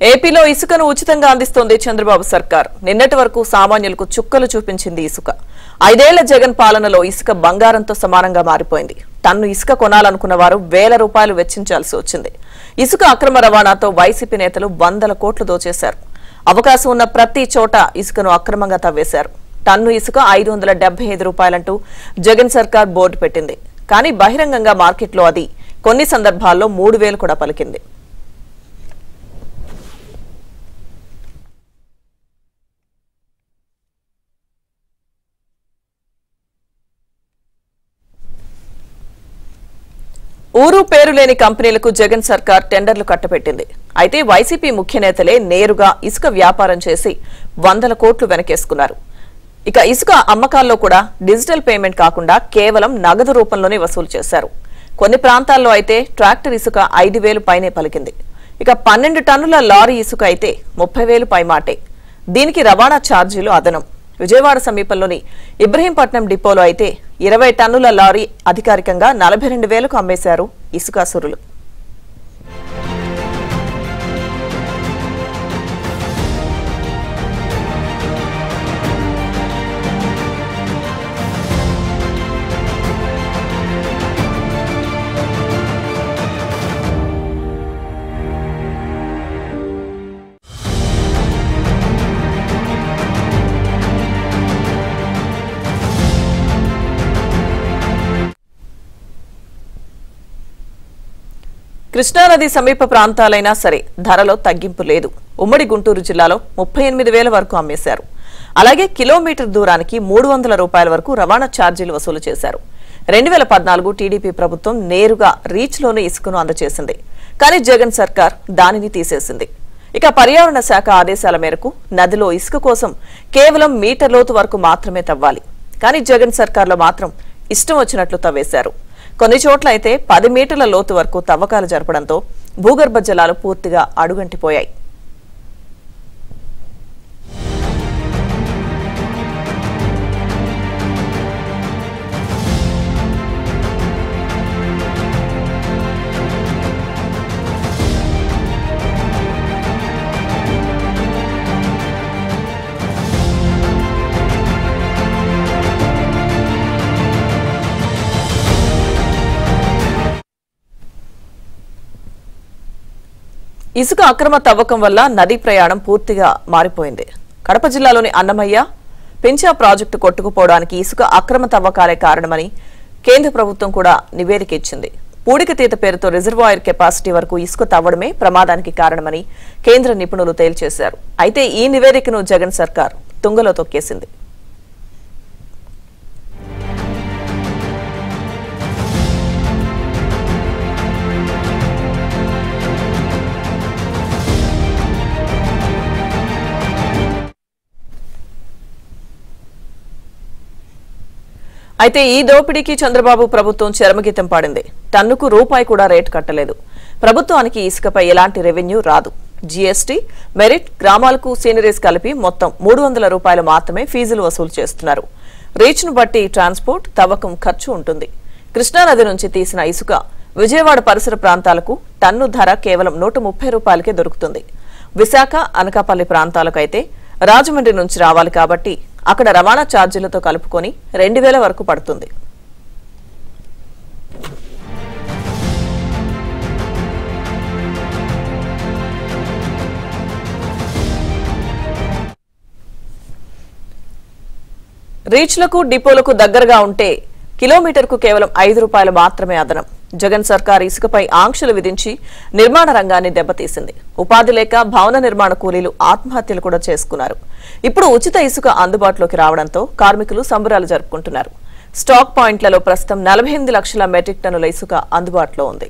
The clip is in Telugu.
ఏపీలో ఇసుకను ఉచితంగా అందిస్తోంది చంద్రబాబు సర్కార్. నిన్నటి వరకు సామాన్యులకు చుక్కలు చూపించింది ఇసుక. 5 ఏళ్ల జగన్ పాలనలో ఇసుక బంగారంతో సమానంగా మారిపోయింది. టన్ను ఇసుక కొనాలనుకున్న వారు వేల రూపాయలు వెచ్చించాల్సి వచ్చింది. ఇసుక అక్రమ రవాణాతో వైసీపీ నేతలు వందల కోట్లు దోచేశారు. అవకాశం ఉన్న ప్రతి చోట ఇసుకను అక్రమంగా తవ్వేశారు. టన్ను ఇసుక 575 రూపాయలంటూ జగన్ సర్కార్ బోర్డు పెట్టింది. కానీ బహిరంగంగా మార్కెట్లో అది కొన్ని సందర్భాల్లో 3000 కూడా పలికింది. ఊరు పేరు లేని కంపెనీలకు జగన్ సర్కార్ టెండర్లు కట్టబెట్టింది. అయితే వైసీపీ ముఖ్య నేతలే నేరుగా ఇసుక వ్యాపారం చేసి వందల కోట్లు వెనకేసుకున్నారు. ఇక ఇసుక అమ్మకాల్లో కూడా డిజిటల్ పేమెంట్ కాకుండా కేవలం నగదు రూపంలోనే వసూలు చేశారు. కొన్ని ప్రాంతాల్లో అయితే ట్రాక్టర్ ఇసుక 5,000 పైనే పలికింది. ఇక 12 టన్నుల లారీ ఇసుక అయితే 30,000 పైమాటే. దీనికి రవాణా ఛార్జీలు అదనం. విజయవాడ సమీపంలోని ఇబ్రహీంపట్నం డిపోలో అయితే 20 టన్నుల లారీ అధికారికంగా 42,000కు అమ్మేశారు ఇసుకాసురులు. కృష్ణానది సమీప ప్రాంతాలైనా సరే ధరలో తగ్గింపు లేదు. ఉమ్మడి గుంటూరు జిల్లాలో 38,000 వరకు అమ్మేశారు. అలాగే కిలోమీటర్ దూరానికి 300 రూపాయల వరకు రవాణా ఛార్జీలు వసూలు చేశారు. 2014 టీడీపీ ప్రభుత్వం నేరుగా రీచ్లోనే ఇసుకను అందజేసింది. కానీ జగన్ సర్కార్ దానిని తీసేసింది. ఇక పర్యావరణ శాఖ ఆదేశాల మేరకు నదిలో ఇసుక కోసం కేవలం మీటర్ లోతు వరకు మాత్రమే తవ్వాలి. కానీ జగన్ సర్కార్లో మాత్రం ఇష్టం వచ్చినట్లు తవ్వేశారు. కొన్ని చోట్ల అయితే 10 మీటర్ల లోతు వరకు తవ్వకాలు జరపడంతో భూగర్భ జలాలు పూర్తిగా అడుగంటిపోయాయి. ఇసుక అక్రమ తవ్వకం వల్ల నదీ ప్రయాణం పూర్తిగా మారిపోయింది. కడప జిల్లాలోని అన్నమయ్య పెంచా ప్రాజెక్టు కొట్టుకుపోవడానికి ఇసుక అక్రమ తవ్వకాలే కారణమని కేంద్ర ప్రభుత్వం కూడా నివేదిక ఇచ్చింది. పూడికతీత పేరుతో రిజర్వాయర్ కెపాసిటీ వరకు ఇసుక తవ్వడమే ప్రమాదానికి కారణమని కేంద్ర నిపుణులు తేల్చేశారు. అయితే ఈ నివేదికను జగన్ సర్కార్ తుంగలో తొక్కేసింది. అయితే ఈ దోపిడీకి చంద్రబాబు ప్రభుత్వం చరమగీతం పాడింది. టన్నుకు రూపాయి కూడా రేటు కట్టలేదు. ప్రభుత్వానికి ఇసుకపై ఎలాంటి రెవెన్యూ రాదు. జీఎస్టీ, మెరిట్, గ్రామాలకు సీనరీస్ కలిపి మొత్తం 300 రూపాయలు మాత్రమే ఫీజులు వసూలు చేస్తున్నారు. రీచ్ను బట్టి ట్రాన్స్పోర్ట్, తవ్వకం ఖర్చు ఉంటుంది. కృష్ణానది నుంచి తీసిన ఇసుక విజయవాడ పరిసర ప్రాంతాలకు టన్ను ధర కేవలం 130 రూపాయలకే దొరుకుతుంది. విశాఖ, అనకాపల్లి ప్రాంతాలకు అయితే రాజమండ్రి నుంచి రావాలి కాబట్టి అక్కడ రవాణా ఛార్జీలతో కలుపుకొని 2,000 వరకు పడుతుంది. రీచ్లకు, డిపోలకు దగ్గరగా ఉంటే కిలోమీటర్కు కేవలం 5 రూపాయలు మాత్రమే అదనం. జగన్ సర్కార్ ఇసుకపై ఆంక్షలు విధించి నిర్మాణ రంగాన్ని దెబ్బతీసింది. ఉపాధి లేక భవన నిర్మాణ కూలీలు ఆత్మహత్యలు కూడా చేసుకున్నారు. ఇప్పుడు ఉచిత ఇసుక అందుబాటులోకి రావడంతో కార్మికులు సంబరాలు జరుపుకుంటున్నారు. స్టాక్ పాయింట్లలో ప్రస్తుతం 48 లక్షల మెట్రిక్ టన్నుల ఇసుక అందుబాటులో ఉంది.